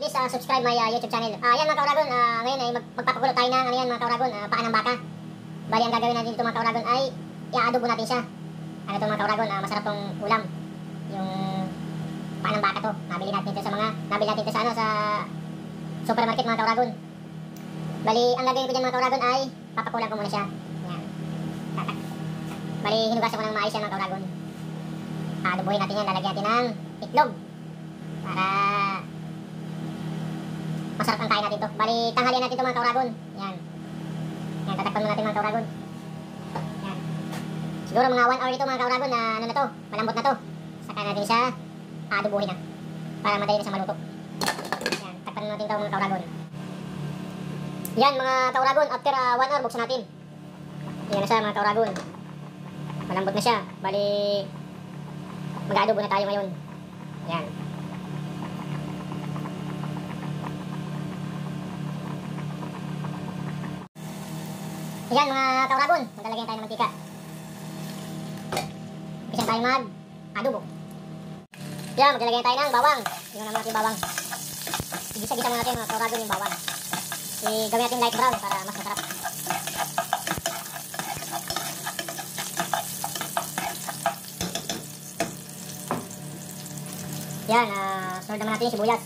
please subscribe my YouTube channel. Yan mga kauragon, ngayon ay magpapakulo tayo ng ano yan mga kauragon, paa ng baka. Bali ang gagawin natin dito mga kauragon ay i-adobo natin siya. Ano to mga kauragon, masarap tong ulam. Yung paa ng baka to, nabili natin ito sa ano sa supermarket mga kauragon. Bali ang gagawin ko dyan mga kauragon ay papakulan ko muna siya. Yan. Bali hinugasan ko ng maayos yan mga kauragon. Adobohin natin yan, lalagyan natin ng itlog para masarap ang kain natin to. Bali tanghalian natin to mga kauragon. Yan. Yan, tatakpan muna natin mga kauragon. Yan. Siguro mga 1 hour ito mga kauragon na ano na to, malambot na to. Saka natin siya adobohin na para madali na siya maluto. Yan, takpan natin to mga kauragon. Yan mga kauragon, after 1 hour buksan natin. Yan na siya mga kauragon. Malambot na siya. Bali mag-adobo na tayo ngayon. Yan. Yan mga kauragon, maglalagyan tayo ng mantika. Umpisa tayo mag-adobo. Yan, maglalagyan tayo ng bawang. Yung naman natin bawang. Igisa-gisa muna natin mga kauragon yung bawang. Gawin natin light brown para mas masarap. Yan, sunod naman natin yung sibuyas.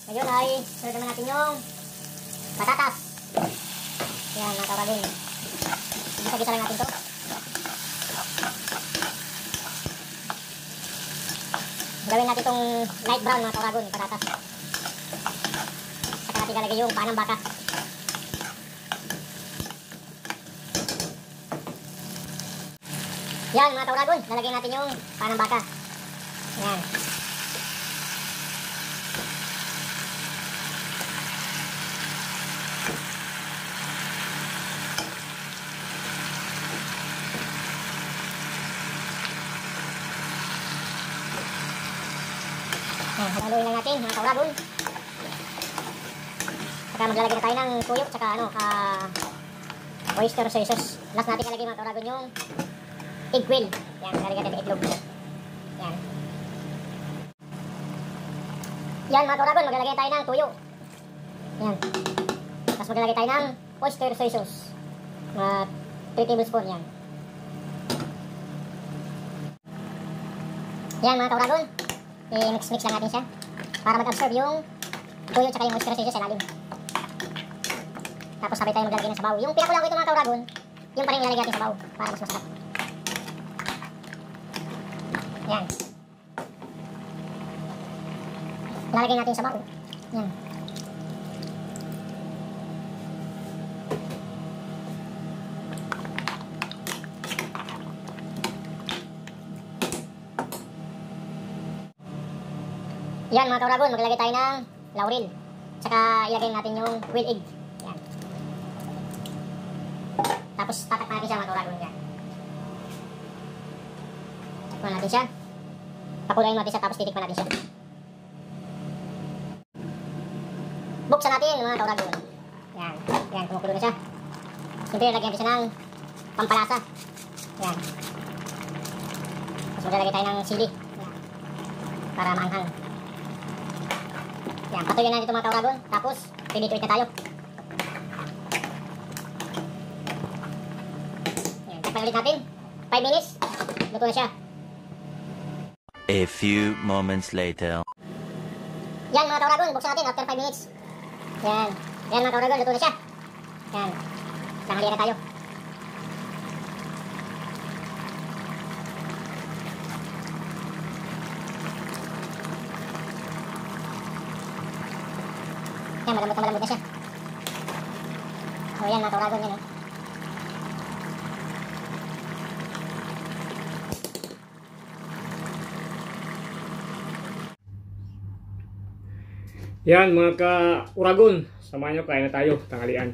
Ngayon ay sunod naman natin yung patatas. Yan mga kauragon. Gisa-gisa lang natin to. Gawin natin itong light brown mga kauragon, yung patatas. Saka natin lalagay yung paa ng baka. Yan mga kauragon, lalagay natin yung paa ng baka. Yan. Haluin lang natin mga kauragon. Saka maglalagay na tayo ng tuyo saka oyster sauce. Last natin ilagay mga kauragon yung egg quail. Yan, lalagyan natin itlog. Yan. Yan mga kauragon, maglalagay tayo ng tuyo. Yan. Tapos maglalagay tayo ng oyster sauce. 3 tablespoon yan. Yan mga kauragon. I-mix lang natin siya para mag-absorb yung tuyo at yung oyster sauce sa ilalim. Tapos sabay tayo maglalagay ng sabaw. Yung pinakulang ko ito mga kauragon, yung pa rin ilalagay natin sa sabaw para mas masarap. Yan. Lalagay natin sa sabaw. Yan. Yan mga kauragon, maglalagay tayo ng laurel. Tsaka ilagay natin yung quail egg. Yan. Tapos tatak natin siya mga kauragon. Yan. Takpan natin siya. Pakulayin natin siya tapos titikpan natin siya. Buksan natin mga kauragon. Yan. Yan, kumukulo na siya. Siyempre lagyan natin siya ng pampalasa. Yan. Tapos maglalagay tayo ng sili. Yan. Para maanghang. Yan, patuloy na dito mga kauragon. Tapos, ready to eat na tayo. Yan, takpan ulit natin. 5 minutes. Luto na siya. A few moments later. Yan mga kauragon, buksan natin after 5 minutes. Yan. Yan mga kauragon, luto na siya. Yan. Tanghalian na tayo. Yan, malambot na siya. O yan mga kauragon yan. Yan mga ka-uragon, samahan nyo, kain na tayo, tanghalian.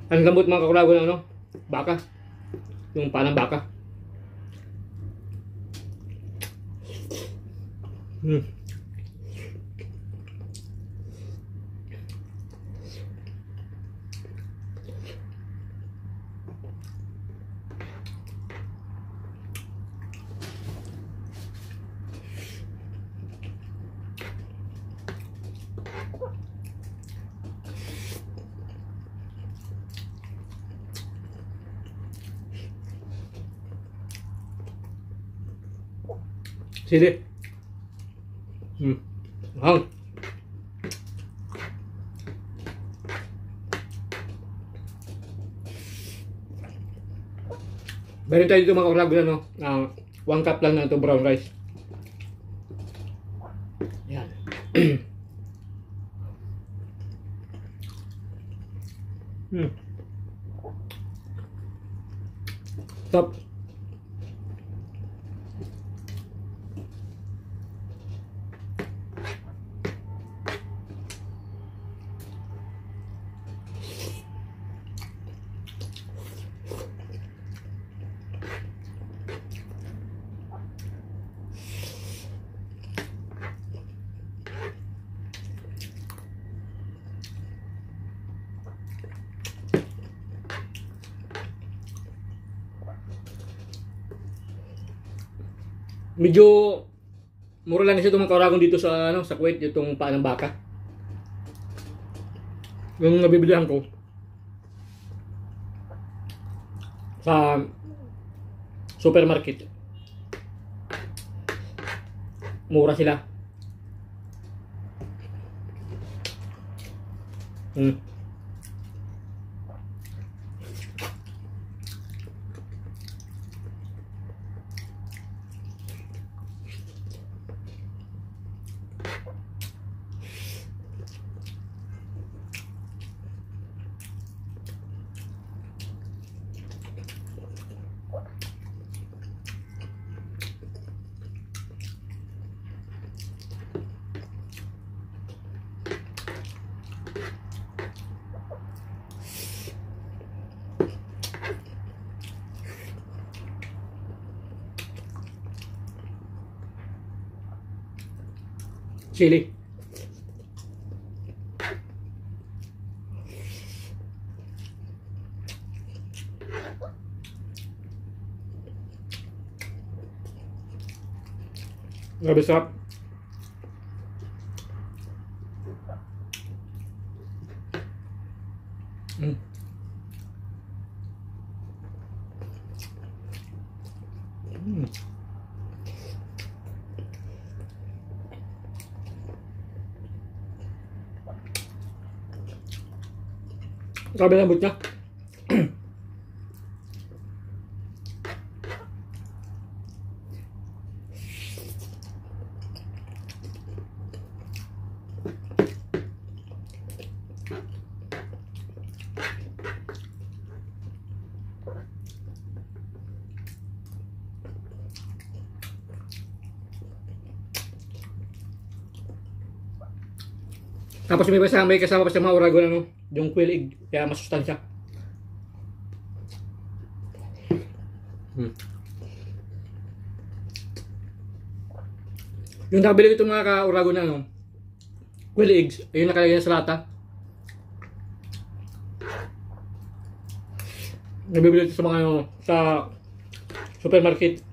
Ang lambot mga kakulagon ng ano? Baka. Yung panang baka. Sili. Hang. Meron tayo dito mga kakulagon ano? 1 cup lang na ito brown rice. Yan. Top. Medyo mura lang kasi itong mga kakulagon dito sa ano, sa Kuwait, itong paa ng baka. Yung nabibilihan ko sa supermarket. Mura sila. Chili. Grabe sarap. Grabe lambot niya. Tapos may kasama pa sa mga uragon ano, yung quail egg, kaya masustansya. Yung nabili ko itong mga ka-uragon na ano, quail eggs, ayun nakalagay na sa lata. Nabibili ito sa mga ano, sa supermarket.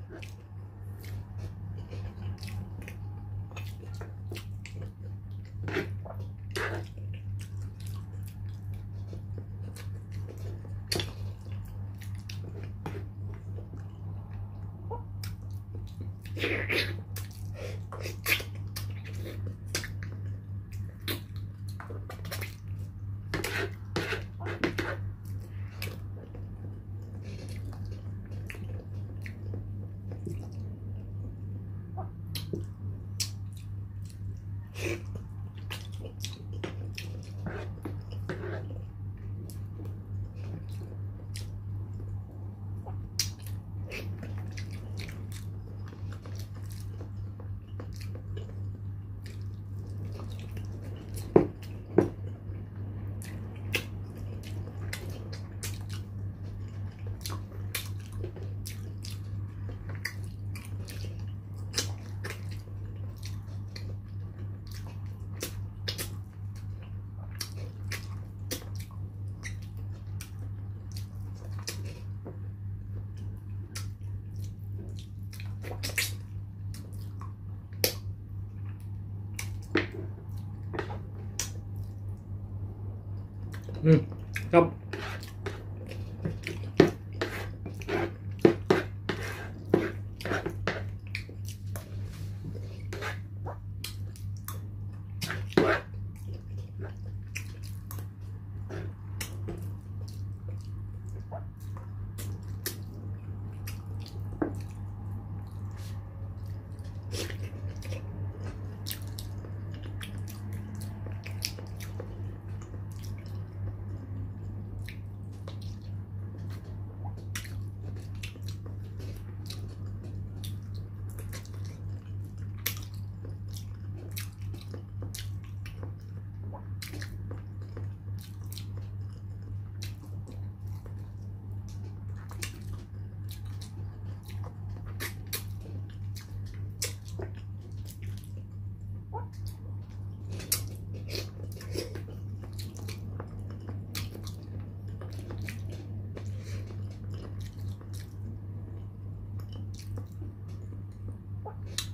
Sarap.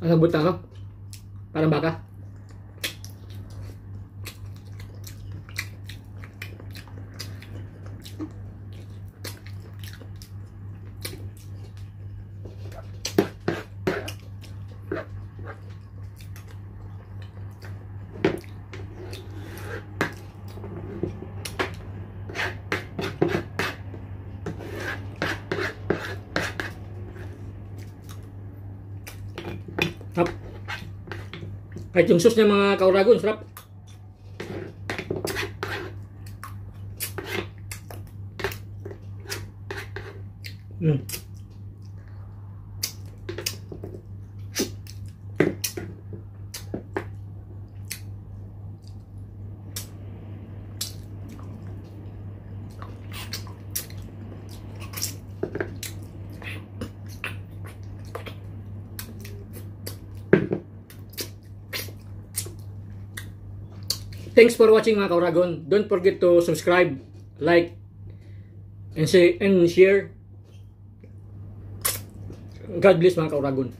Ang lambot na, no? Parang baka. Sarap. Kahit yung sauce niya mga kauragon, sarap. Thanks for watching mga kauragon. Don't forget to subscribe, like, and share. God bless mga kauragon.